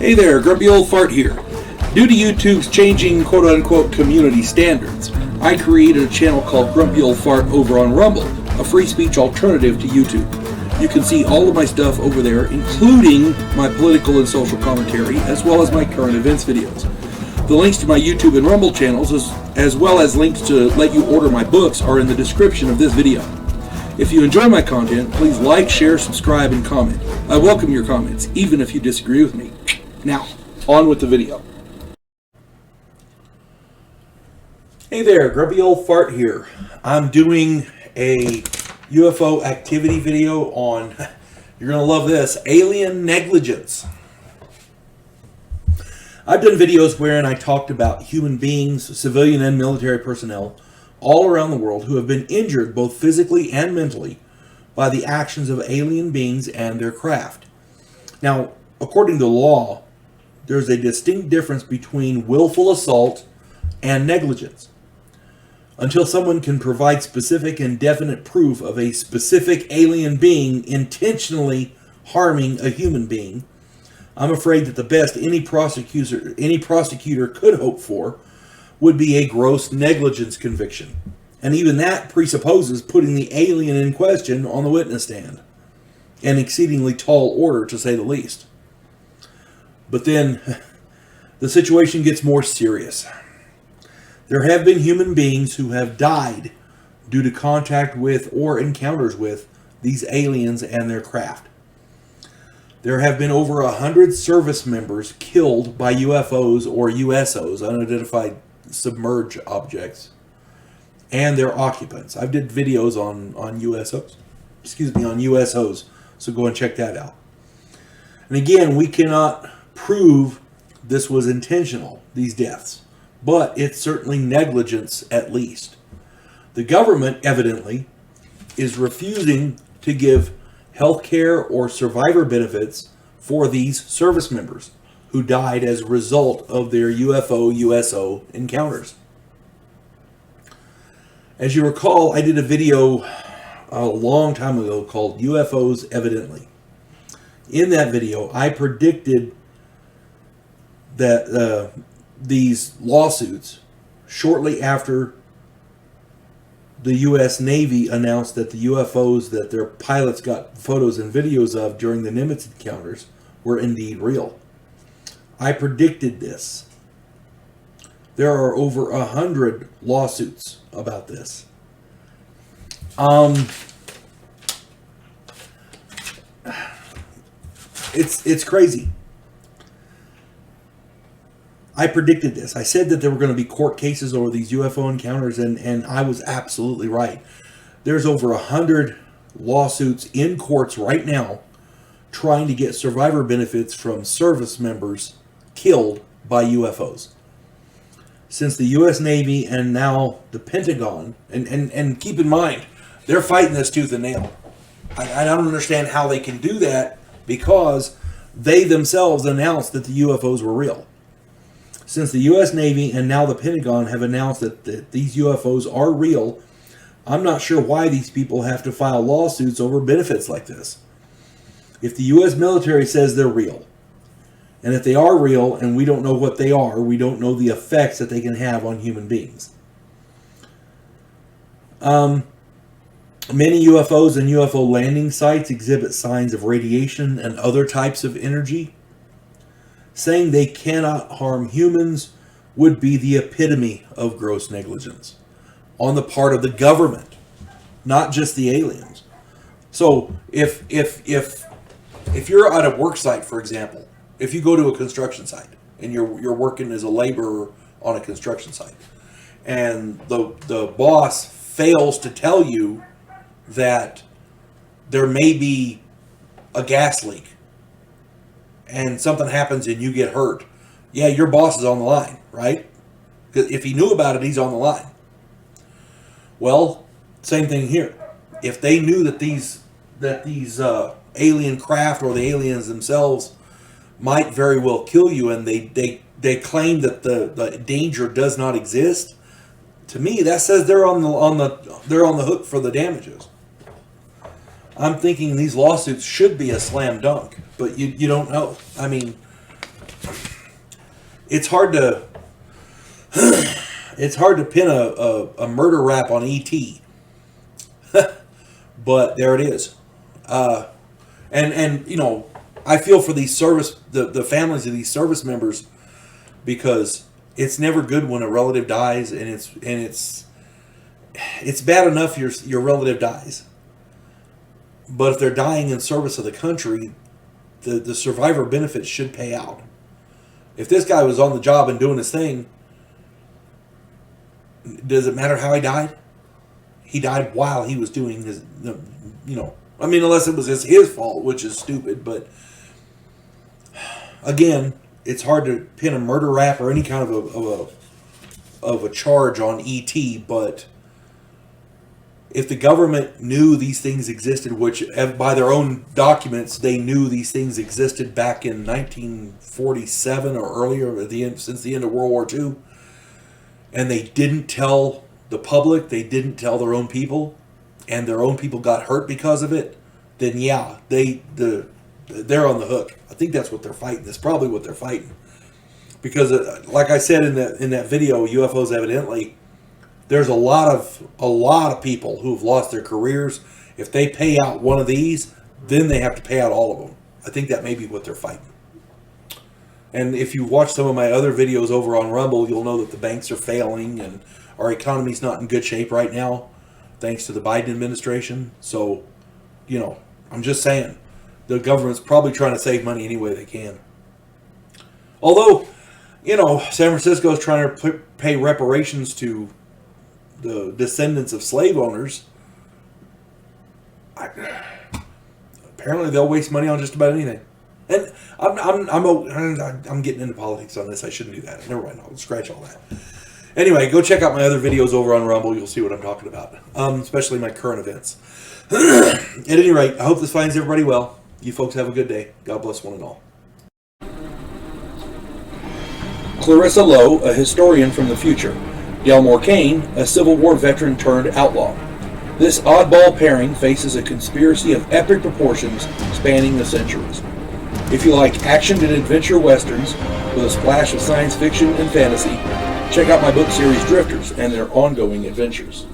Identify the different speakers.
Speaker 1: Hey there, Grumpy Old Fart here. Due to YouTube's changing quote-unquote community standards, I created a channel called Grumpy Old Fart over on Rumble, a free speech alternative to YouTube. You can see all of my stuff over there, including my political and social commentary, as well as my current events videos. The links to my YouTube and Rumble channels, as well as links to let you order my books, are in the description of this video. If you enjoy my content, please like, share, subscribe, and comment. I welcome your comments, even if you disagree with me. Now, on with the video. Hey there, Grumpy Old Fart here. I'm doing a UFO activity video on, you're going to love this, alien negligence. I've done videos wherein I talked about human beings, civilian and military personnel, all around the world who have been injured both physically and mentally by the actions of alien beings and their craft. Now, according to law, there's a distinct difference between willful assault and negligence. Until someone can provide specific and definite proof of a specific alien being intentionally harming a human being, I'm afraid that the best any prosecutor could hope for would be a gross negligence conviction. And even that presupposes putting the alien in question on the witness stand. An exceedingly tall order, to say the least. But then, the situation gets more serious. There have been human beings who have died due to contact with or encounters with these aliens and their craft. There have been over 100 service members killed by UFOs or USOs, unidentified submerged objects, and their occupants. I've did videos on USOs, on USOs, so go and check that out. And again, we cannot prove this was intentional, these deaths, but it's certainly negligence at least. The government, evidently, is refusing to give health care or survivor benefits for these service members who died as a result of their UFO, USO encounters. As you recall, I did a video a long time ago called UFOs Evidently. In that video, I predicted that these lawsuits, shortly after the U.S. Navy announced that the UFOs that their pilots got photos and videos of during the Nimitz encounters were indeed real. I predicted this. There are over 100 lawsuits about this. It's crazy. I predicted this. I said that there were going to be court cases over these UFO encounters, and I was absolutely right. There's over 100 lawsuits in courts right now trying to get survivor benefits from service members killed by UFOs. Since the U.S. Navy and now the Pentagon, and keep in mind, they're fighting this tooth and nail. I don't understand how they can do that, because they themselves announced that the UFOs were real. Since the U.S. Navy and now the Pentagon have announced that these UFOs are real, I'm not sure why these people have to file lawsuits over benefits like this. If the U.S. military says they're real, and if they are real and we don't know what they are, we don't know the effects that they can have on human beings. Many UFOs and UFO landing sites exhibit signs of radiation and other types of energy. Saying they cannot harm humans would be the epitome of gross negligence on the part of the government, not just the aliens. So if you're at a work site, for example, if you go to a construction site and you're working as a laborer on a construction site, and the boss fails to tell you that there may be a gas leak, and something happens and you get hurt, yeah, your boss is on the line, right? Because if he knew about it, he's on the line. Well, same thing here. If they knew that these alien craft or the aliens themselves might very well kill you, and they claim that the danger does not exist, to me that says they're on the hook for the damages. I'm thinking these lawsuits should be a slam dunk, but you don't know. I mean, it's hard to it's hard to pin a murder rap on ET, but there it is. And you know, I feel for these the families of these service members, because it's never good when a relative dies, and it's bad enough your relative dies, but if they're dying in service of the country, the survivor benefits should pay out. If this guy was on the job and doing his thing, does it matter how he died? He died while he was doing his, you know, I mean, unless it was his fault, which is stupid. But again, it's hard to pin a murder rap or any kind of a charge on ET. But if the government knew these things existed, which by their own documents they knew these things existed back in 1947 or earlier, since the end of World War II, and they didn't tell the public, they didn't tell their own people, and their own people got hurt because of it, then yeah, they're on the hook. I think that's what they're fighting. That's probably what they're fighting. Because like I said in that video, UFOs evidently, there's a lot of people who've lost their careers. If they pay out one of these, then they have to pay out all of them. I think that may be what they're fighting. And if you watch some of my other videos over on Rumble, you'll know that the banks are failing and our economy's not in good shape right now, thanks to the Biden administration. So, you know, I'm just saying, the government's probably trying to save money any way they can. Although, you know, San Francisco is trying to pay reparations to the descendants of slave owners. Apparently they'll waste money on just about anything. And I'm getting into politics on this. I shouldn't do that. Never mind. I'll scratch all that. Anyway, go check out my other videos over on Rumble. You'll see what I'm talking about, especially my current events. At any rate, I hope this finds everybody well. You folks have a good day. God bless one and all. Clarissa Lowe, a historian from the future. Delmore Kane, a Civil War veteran turned outlaw. This oddball pairing faces a conspiracy of epic proportions spanning the centuries. If you like action and adventure westerns with a splash of science fiction and fantasy, check out my book series Drifters and their ongoing adventures.